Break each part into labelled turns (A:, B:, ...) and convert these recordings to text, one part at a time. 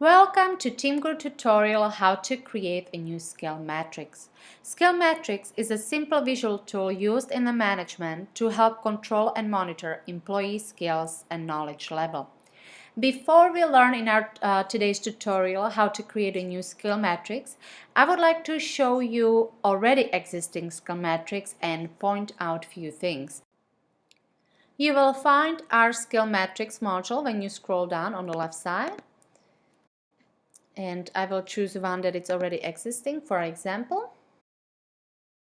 A: Welcome to TeamGuru tutorial how to create a new skill matrix. Skill matrix is a simple visual tool used in the management to help control and monitor employee skills and knowledge level. Before we learn in our today's tutorial how to create a new skill matrix, I would like to show you already existing skill matrix and point out few things. You will find our skill matrix module when you scroll down on the left side. And I will choose one that is already existing, for example.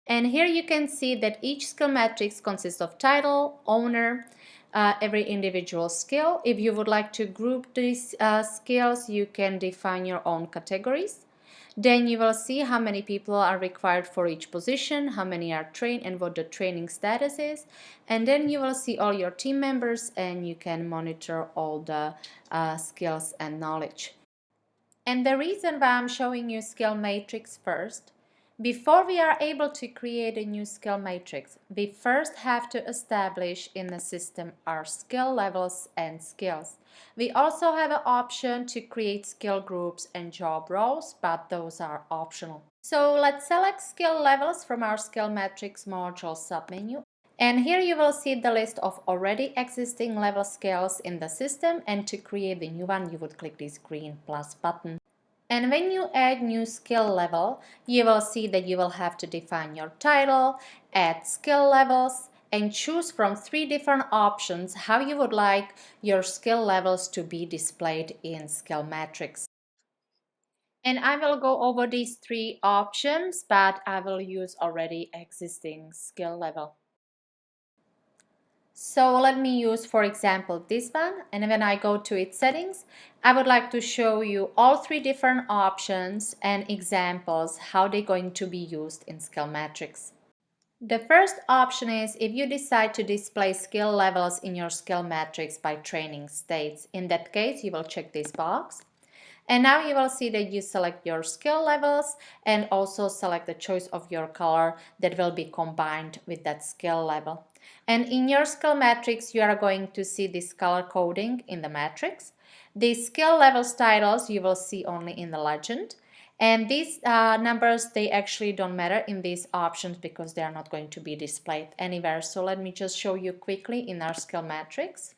A: And here you can see that each skill matrix consists of title, owner, every individual skill. If you would like to group these skills, you can define your own categories. Then you will see how many people are required for each position, how many are trained and what the training status is. And then you will see all your team members and you can monitor all the skills and knowledge. And the reason why I'm showing you skill matrix first, before we are able to create a new skill matrix, we first have to establish in the system our skill levels and skills. We also have an option to create skill groups and job roles, but those are optional. So let's select skill levels from our skill matrix module submenu. And here you will see the list of already existing level skills in the system, and to create the new one you would click this green plus button. And when you add new skill level, you will see that you will have to define your title, add skill levels, and choose from 3 different options how you would like your skill levels to be displayed in skill matrix. And I will go over these 3 options, but I will use already existing skill level. So let me use, for example, this one, and when I go to its settings, I would like to show you all 3 different options and examples how they're going to be used in skill matrix. The first option is if you decide to display skill levels in your skill matrix by training states. In that case, you will check this box. And now you will see that you select your skill levels and also select the choice of your color that will be combined with that skill level. And in your skill matrix, you are going to see this color coding in the matrix. These skill levels titles you will see only in the legend. And these numbers, they actually don't matter in these options because they are not going to be displayed anywhere. So let me just show you quickly in our skill matrix.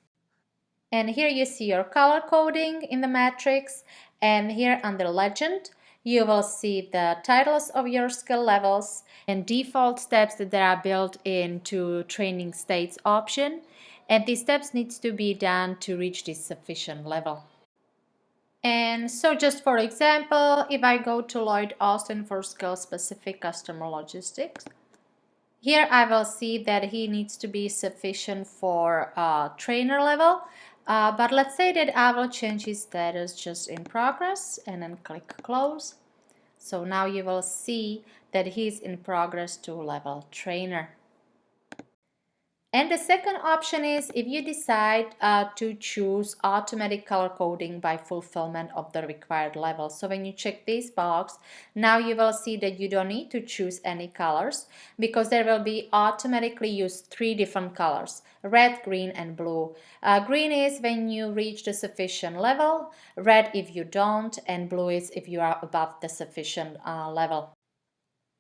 A: And here you see your color coding in the matrix, and here under legend you will see the titles of your skill levels and default steps that are built into training states option, and these steps needs to be done to reach this sufficient level. And so just for example, if I go to Lloyd Austin for skill specific customer logistics, here I will see that he needs to be sufficient for trainer level. But let's say that I will change his status just in progress and then click close. So now you will see that he's in progress to level trainer. And the second option is if you decide to choose automatic color coding by fulfillment of the required level. So when you check this box, now you will see that you don't need to choose any colors because there will be automatically used 3 different colors: red, green, and blue. Green is when you reach the sufficient level, red if you don't, and blue is if you are above the sufficient level.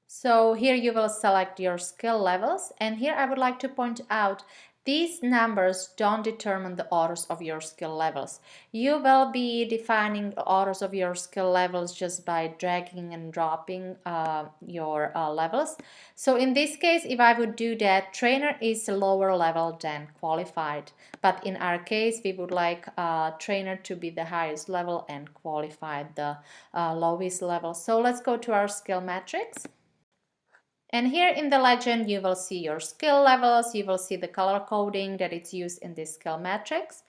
A: So here you will select your skill levels, and here I would like to point out these numbers don't determine the orders of your skill levels. You will be defining the orders of your skill levels just by dragging and dropping your levels. So in this case, if I would do that, trainer is lower level than qualified. But in our case, we would like trainer to be the highest level and qualified the lowest level. So let's go to our skill matrix. And here in the legend, you will see your skill levels, you will see the color coding that is used in this skill matrix.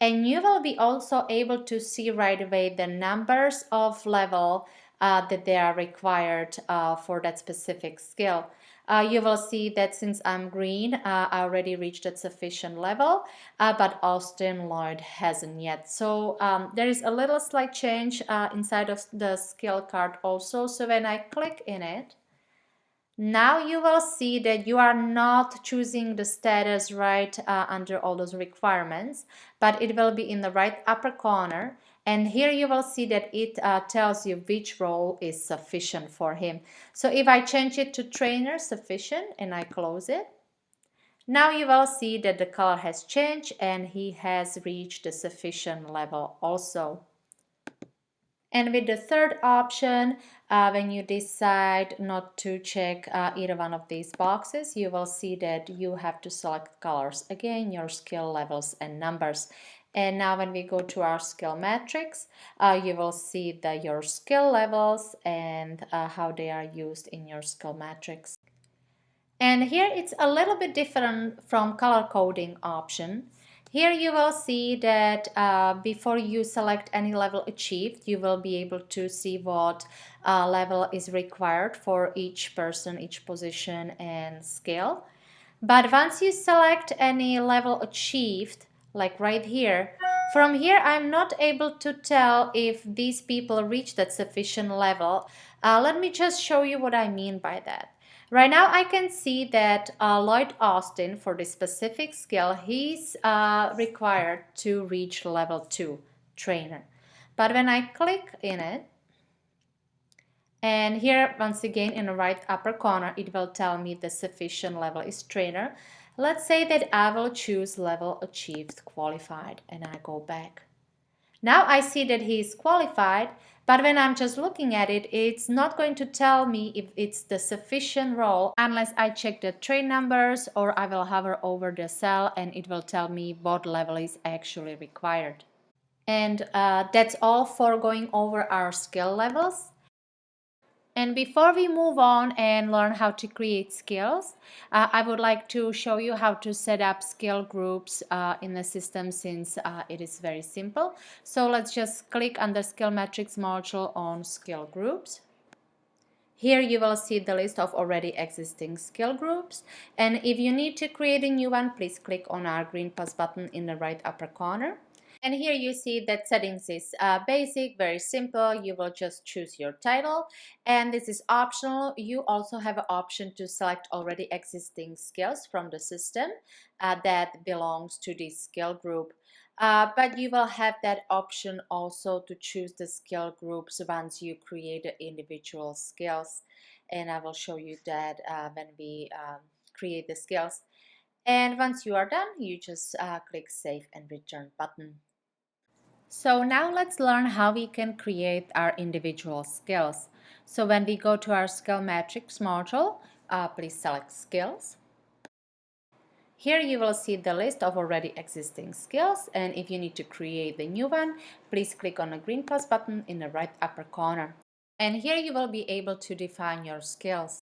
A: And you will be also able to see right away the numbers of level that they are required for that specific skill. You will see that since I'm green, I already reached that sufficient level, but Austin Lloyd hasn't yet. So there is a little slight change inside of the skill card also. So when I click in it, now you will see that you are not choosing the status right under all those requirements, but it will be in the right upper corner. And here you will see that it tells you which role is sufficient for him. So if I change it to trainer sufficient and I close it, now you will see that the color has changed and he has reached the sufficient level also. And with the third option, when you decide not to check either one of these boxes, you will see that you have to select colors. Again, your skill levels and numbers. And now when we go to our skill matrix, you will see that your skill levels and how they are used in your skill matrix. And here it's a little bit different from color coding option. Here you will see that before you select any level achieved, you will be able to see what level is required for each person, each position and skill. But once you select any level achieved, like right here, from here I'm not able to tell if these people reach that sufficient level. Let me just show you what I mean by that. Right now I can see that Lloyd Austin, for this specific skill, he's required to reach level 2 trainer. But when I click in it, and here once again in the right upper corner it will tell me the sufficient level is trainer. Let's say that I will choose level achieved qualified and I go back. Now I see that he is qualified, but when I'm just looking at it, it's not going to tell me if it's the sufficient role unless I check the train numbers, or I will hover over the cell and it will tell me what level is actually required. And that's all for going over our skill levels. And before we move on and learn how to create skills, I would like to show you how to set up skill groups in the system, since it is very simple. So let's just click on the skill matrix module on skill groups. Here you will see the list of already existing skill groups. And if you need to create a new one, please click on our green plus button in the right upper corner. And here you see that settings is basic, very simple. You will just choose your title, and this is optional. You also have an option to select already existing skills from the system that belongs to this skill group. But you will have that option also to choose the skill groups once you create the individual skills. And I will show you that when we create the skills. And once you are done, you just click Save and Return button. So now let's learn how we can create our individual skills. So when we go to our skill matrix module, please select skills. Here you will see the list of already existing skills, and if you need to create the new one, please click on the green plus button in the right upper corner. And here you will be able to define your skills.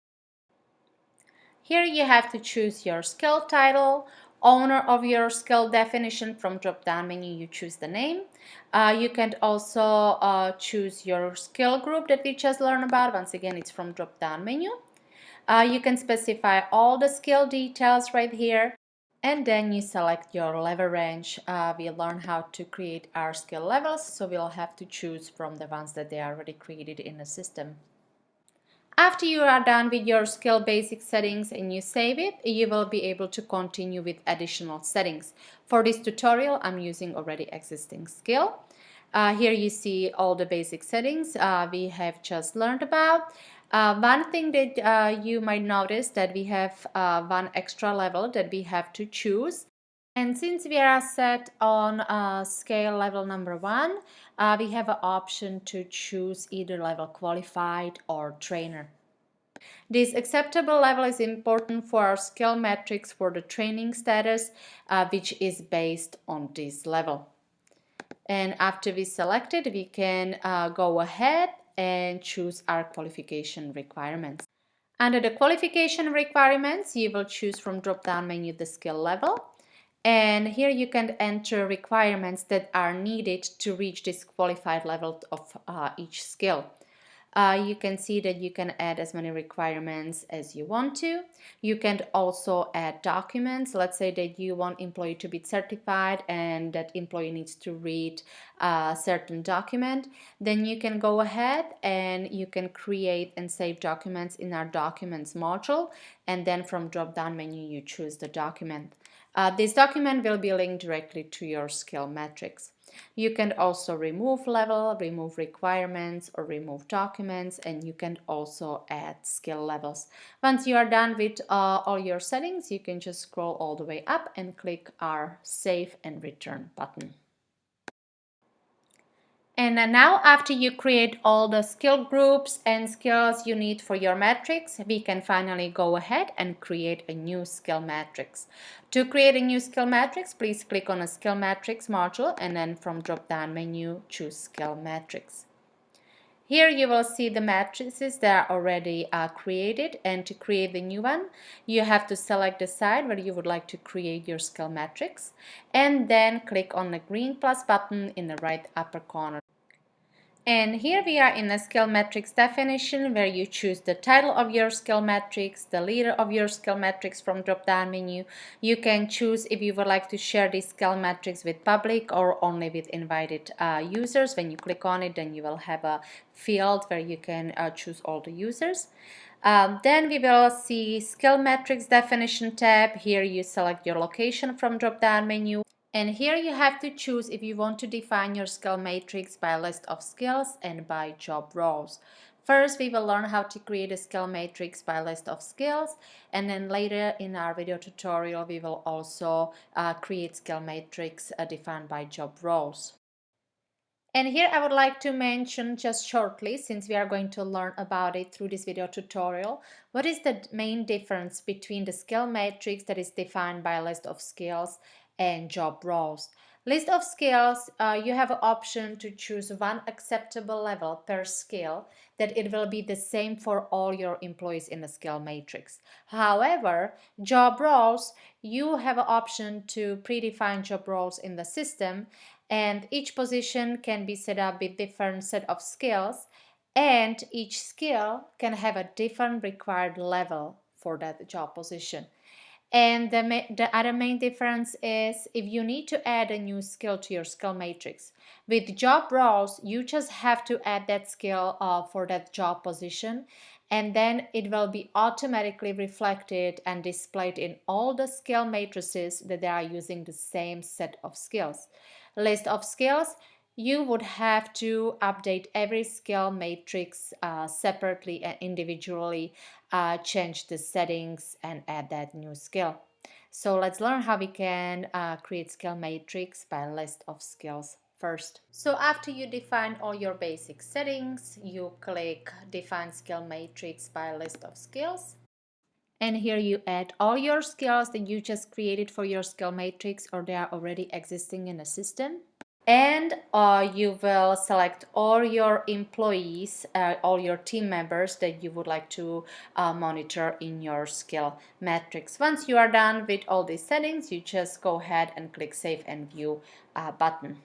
A: Here you have to choose your skill title, owner of your skill definition. From drop down menu you choose the name. You can also choose your skill group that we just learned about. Once again, it's from drop down menu. You can specify all the skill details right here, and then you select your level range. We learn how to create our skill levels, so we'll have to choose from the ones that they are already created in the system. After you are done with your skill basic settings and you save it, you will be able to continue with additional settings. For this tutorial, I'm using already existing skill. Here you see all the basic settings we have just learned about. One thing that you might notice that we have one extra level that we have to choose. And since we are set on scale level number 1, we have an option to choose either level qualified or trainer. This acceptable level is important for our skill metrics for the training status, which is based on this level. And after we select it, we can go ahead and choose our qualification requirements. Under the qualification requirements, you will choose from drop-down menu the skill level. And here you can enter requirements that are needed to reach this qualified level of each skill. You can see that you can add as many requirements as you want to. You can also add documents. Let's say that you want employee to be certified and that employee needs to read a certain document. Then you can go ahead and you can create and save documents in our documents module, and then from drop down menu you choose the document. This document will be linked directly to your skill matrix. You can also remove level, remove requirements, or remove documents, and you can also add skill levels. Once you are done with all your settings, you can just scroll all the way up and click our Save and Return button. And now after you create all the skill groups and skills you need for your matrix, we can finally go ahead and create a new skill matrix. To create a new skill matrix, please click on a skill matrix module and then from drop down menu choose skill matrix. Here you will see the matrices that are already created, and to create the new one you have to select the side where you would like to create your skill matrix and then click on the green plus button in the right upper corner. And here we are in the skill matrix definition where you choose the title of your skill matrix, the leader of your skill matrix from drop down menu. You can choose if you would like to share this skill matrix with public or only with invited users. When you click on it, then you will have a field where you can choose all the users. Then we will see skill matrix definition tab. Here you select your location from drop down menu. And here you have to choose if you want to define your skill matrix by list of skills and by job roles. First, we will learn how to create a skill matrix by list of skills, and then later in our video tutorial we will also create skill matrix defined by job roles. And here I would like to mention just shortly, since we are going to learn about it through this video tutorial, what is the main difference between the skill matrix that is defined by a list of skills and job roles. List of skills, you have an option to choose one acceptable level per skill, that it will be the same for all your employees in the skill matrix. However, job roles, you have an option to predefine job roles in the system, and each position can be set up with different set of skills, and each skill can have a different required level for that job position. And the other main difference is if you need to add a new skill to your skill matrix. With job roles, you just have to add that skill for that job position, and then it will be automatically reflected and displayed in all the skill matrices that they are using the same set of skills. List of skills, you would have to update every skill matrix separately and individually, change the settings and add that new skill. So let's learn how we can create skill matrix by list of skills first. So after you define all your basic settings, you click define skill matrix by list of skills. And here you add all your skills that you just created for your skill matrix or they are already existing in the system. And you will select all your employees, all your team members that you would like to monitor in your skill matrix. Once you are done with all these settings, you just go ahead and click Save and View button.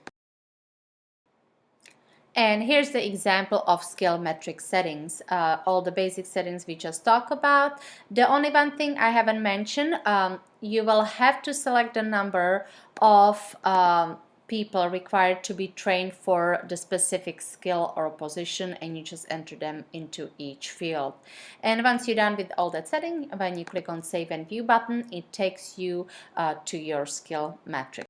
A: And here's the example of skill matrix settings, all the basic settings we just talked about. The only one thing I haven't mentioned, you will have to select the number of people required to be trained for the specific skill or position, and you just enter them into each field. And once you're done with all that setting, when you click on Save and View button, it takes you to your skill matrix.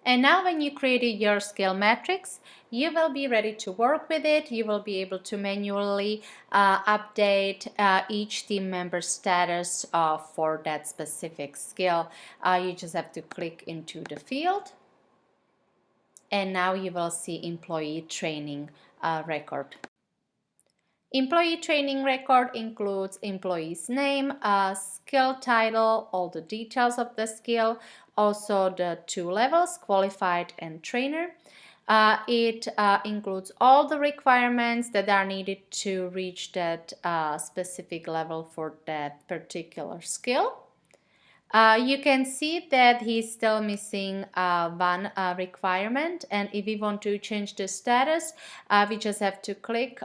A: And now when you created your skill matrix, you will be ready to work with it. You will be able to manually update each team member's status for that specific skill. You just have to click into the field. And now you will see employee training record. Employee training record includes employee's name, skill title, all the details of the skill, also the two levels, qualified and trainer. It includes all the requirements that are needed to reach that specific level for that particular skill. You can see that he's still missing one requirement, and if we want to change the status, we just have to click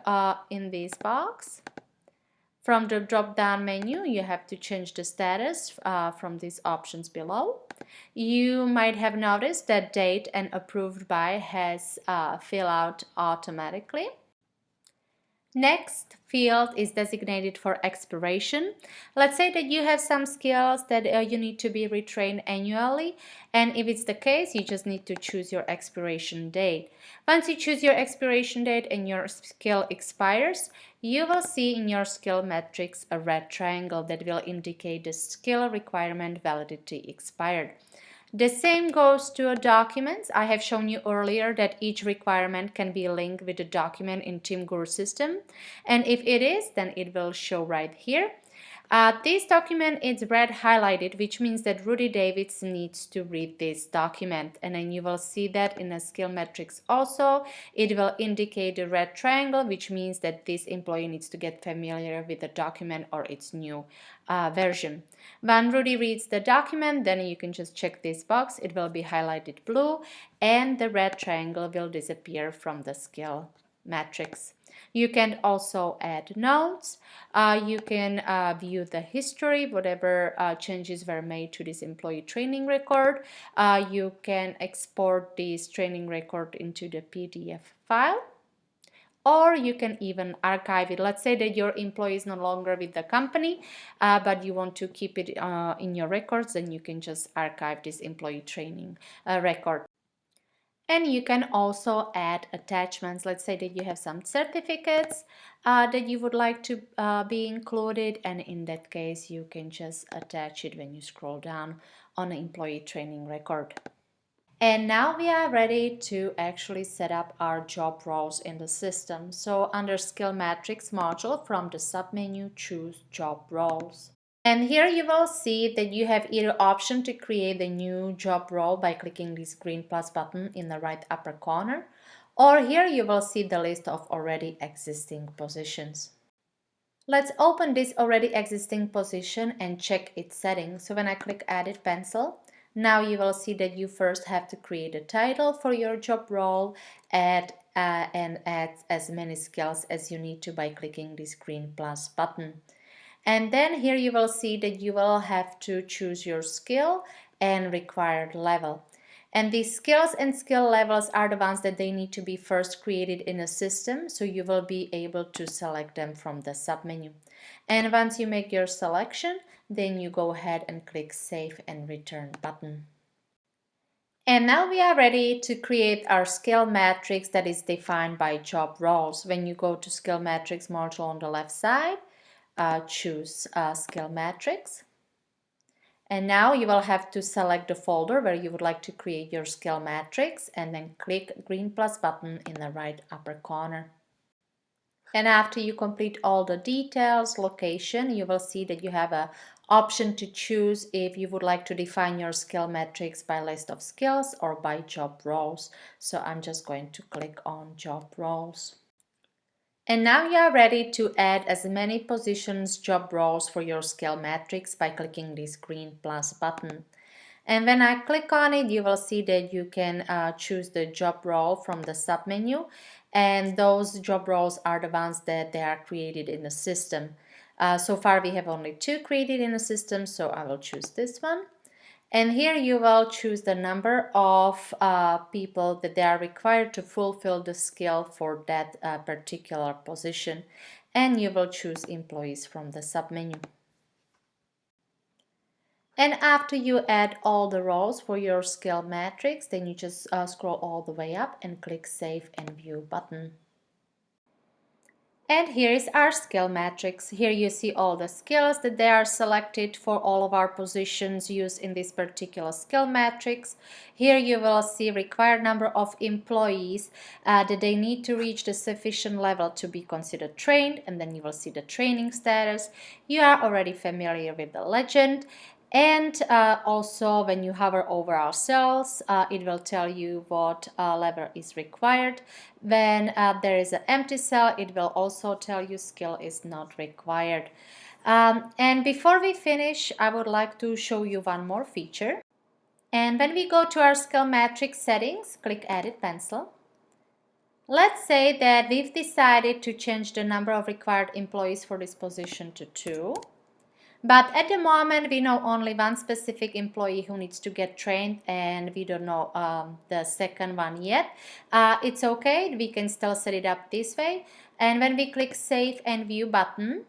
A: in this box. From the drop-down menu, you have to change the status from these options below. You might have noticed that date and approved by has fill out automatically. Next field is designated for expiration. Let's say that you have some skills that you need to be retrained annually, and if it's the case, you just need to choose your expiration date. Once you choose your expiration date and your skill expires, you will see in your skill matrix a red triangle that will indicate the skill requirement validity expired. The same goes to documents. I have shown you earlier that each requirement can be linked with a document in TeamGuru system. And if it is, then it will show right here. This document is red highlighted, which means that Rudy Davids needs to read this document. And then you will see that in a skill matrix also. It will indicate a red triangle, which means that this employee needs to get familiar with the document or its new version. When Rudy reads the document, then you can just check this box. It will be highlighted blue and the red triangle will disappear from the skill matrix. You can also add notes. You can view the history, whatever changes were made to this employee training record. You can export this training record into the PDF file. Or you can even archive it. Let's say that your employee is no longer with the company, but you want to keep it in your records, then you can just archive this employee training record. And you can also add attachments. Let's say that you have some certificates that you would like to be included, and in that case you can just attach it when you scroll down on the employee training record. And now we are ready to actually set up our job roles in the system. So under Skill Matrix module, from the submenu, choose Job Roles. And here you will see that you have either option to create a new job role by clicking this green plus button in the right upper corner, or here you will see the list of already existing positions. Let's open this already existing position and check its settings. So when I click Edit Pencil, now you will see that you first have to create a title for your job role and add as many skills as you need to by clicking this green plus button. And then here you will see that you will have to choose your skill and required level. And these skills and skill levels are the ones that they need to be first created in a system, so you will be able to select them from the submenu. And once you make your selection, then you go ahead and click Save and Return button. And now we are ready to create our skill matrix that is defined by job roles. When you go to Skill Matrix module on the left side, choose Skill Matrix. And now you will have to select the folder where you would like to create your skill matrix and then click green plus button in the right upper corner. And after you complete all the details, location, you will see that you have an option to choose if you would like to define your skill matrix by list of skills or by job roles. So I'm just going to click on job roles. And now you are ready to add as many positions, job roles for your skill matrix by clicking this green plus button. And when I click on it, you will see that you can choose the job role from the submenu. And those job roles are the ones that they are created in the system. So far we have only 2 created in the system, so I will choose this one. And here you will choose the number of people that they are required to fulfill the skill for that particular position. And you will choose employees from the submenu. And after you add all the roles for your skill matrix, then you just scroll all the way up and click Save and View button. And here is our skill matrix. Here you see all the skills that they are selected for all of our positions used in this particular skill matrix. Here you will see required number of employees that they need to reach the sufficient level to be considered trained, and then you will see the training status. You are already familiar with the legend. And also when you hover over our cells, it will tell you what level is required. When there is an empty cell, it will also tell you skill is not required. And before we finish, I would like to show you one more feature. And when we go to our skill matrix settings, click Edit Pencil. Let's say that we've decided to change the number of required employees for this position to 2. But at the moment, we know only one specific employee who needs to get trained, and we don't know the second one yet. It's okay, we can still set it up this way. And when we click Save and View button,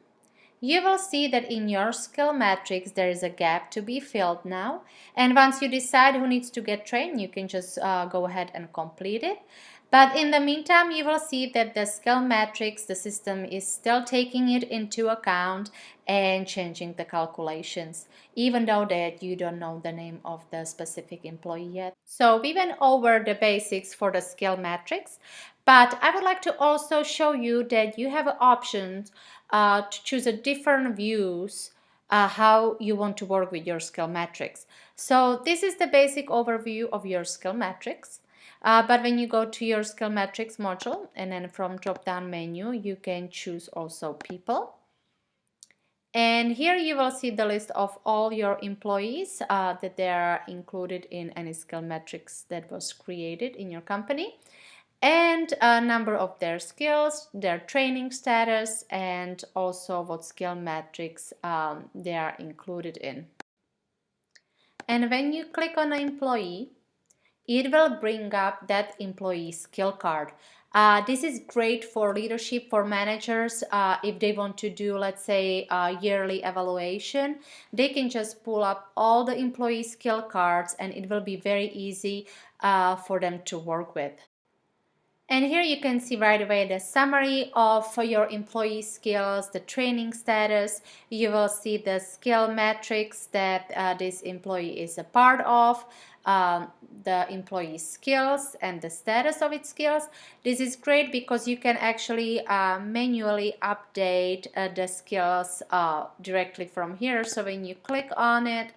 A: you will see that in your skill matrix there is a gap to be filled now. And once you decide who needs to get trained, you can just go ahead and complete it. But in the meantime, you will see that the skill matrix, the system is still taking it into account and changing the calculations, even though that you don't know the name of the specific employee yet. So we went over the basics for the skill matrix, but I would like to also show you that you have options to choose a different views how you want to work with your skill matrix. So this is the basic overview of your skill matrix. But when you go to your skill matrix module, and then from drop down menu you can choose also people, and here you will see the list of all your employees that they are included in any skill matrix that was created in your company, and a number of their skills, their training status, and also what skill matrix they are included in. And when you click on an employee, it will bring up that employee skill card. This is great for leadership, for managers. If they want to do, let's say, a yearly evaluation, they can just pull up all the employee skill cards and it will be very easy for them to work with. And here you can see right away the summary of your employee skills, the training status. You will see the skill matrix that this employee is a part of, the employee skills and the status of its skills. This is great because you can actually manually update the skills directly from here. So when you click on it,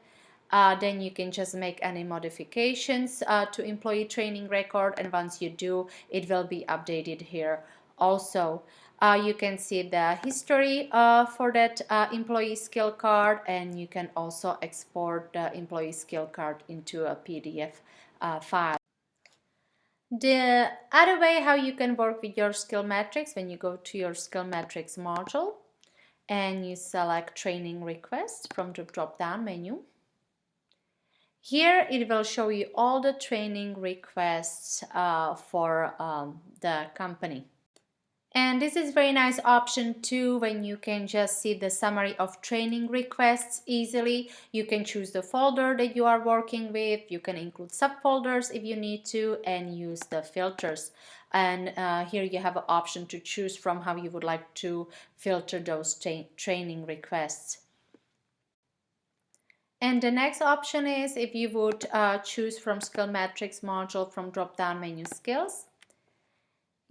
A: then you can just make any modifications to employee training record, and once you do, it will be updated here also. You can see the history for that employee skill card, and you can also export the employee skill card into a PDF file. The other way how you can work with your skill matrix, when you go to your skill matrix module and you select training requests from the drop down menu, here it will show you all the training requests for the company. And this is very nice option too, when you can just see the summary of training requests easily. You can choose the folder that you are working with, you can include subfolders if you need to, and use the filters. And here you have an option to choose from how you would like to filter those training requests. And the next option is if you would choose from skill matrix module from drop down menu skills,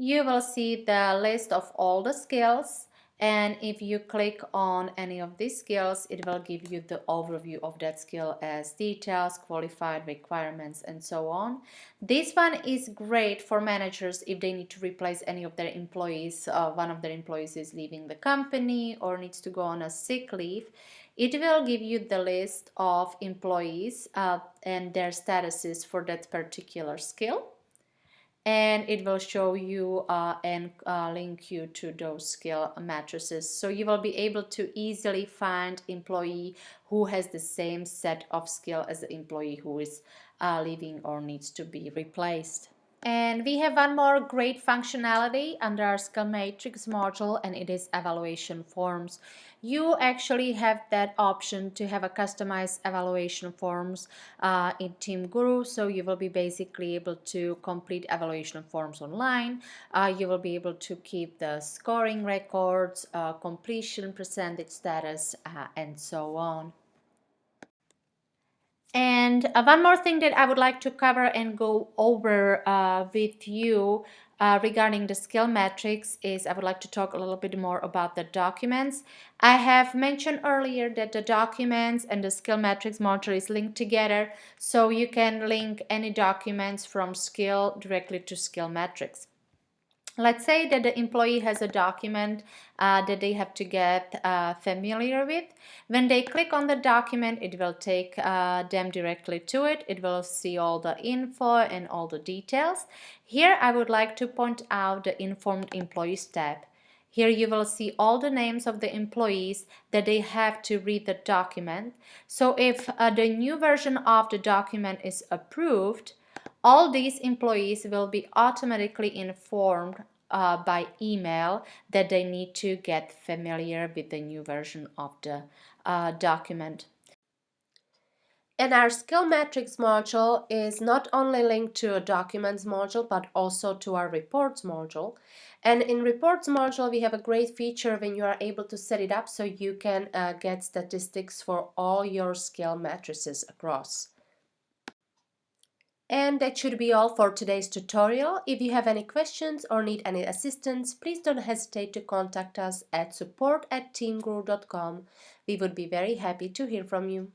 A: you will see the list of all the skills, and if you click on any of these skills, it will give you the overview of that skill as details, qualified requirements, and so on. This one is great for managers if they need to replace any of their employees. One of their employees is leaving the company or needs to go on a sick leave. It will give you the list of employees and their statuses for that particular skill. And it will show you and link you to those skill matrices. So you will be able to easily find employee who has the same set of skill as the employee who is leaving or needs to be replaced. And we have one more great functionality under our skill matrix module, and it is evaluation forms. You actually have that option to have a customized evaluation forms in TeamGuru, so you will be basically able to complete evaluation forms online. You will be able to keep the scoring records, completion percentage status, and so on. And one more thing that I would like to cover and go over with you regarding the skill matrix is I would like to talk a little bit more about the documents. I have mentioned earlier that the documents and the skill matrix module is linked together, so you can link any documents from skill directly to skill matrix. Let's say that the employee has a document that they have to get familiar with. When they click on the document, it will take them directly to it. It will see all the info and all the details. Here I would like to point out the Informed Employees tab. Here you will see all the names of the employees that they have to read the document. So if the new version of the document is approved, all these employees will be automatically informed by email that they need to get familiar with the new version of the document. And our skill matrix module is not only linked to a documents module, but also to our reports module. And in reports module, we have a great feature when you are able to set it up so you can get statistics for all your skill matrices across. And that should be all for today's tutorial. If you have any questions or need any assistance, please don't hesitate to contact us at support@teamguru.com. We would be very happy to hear from you.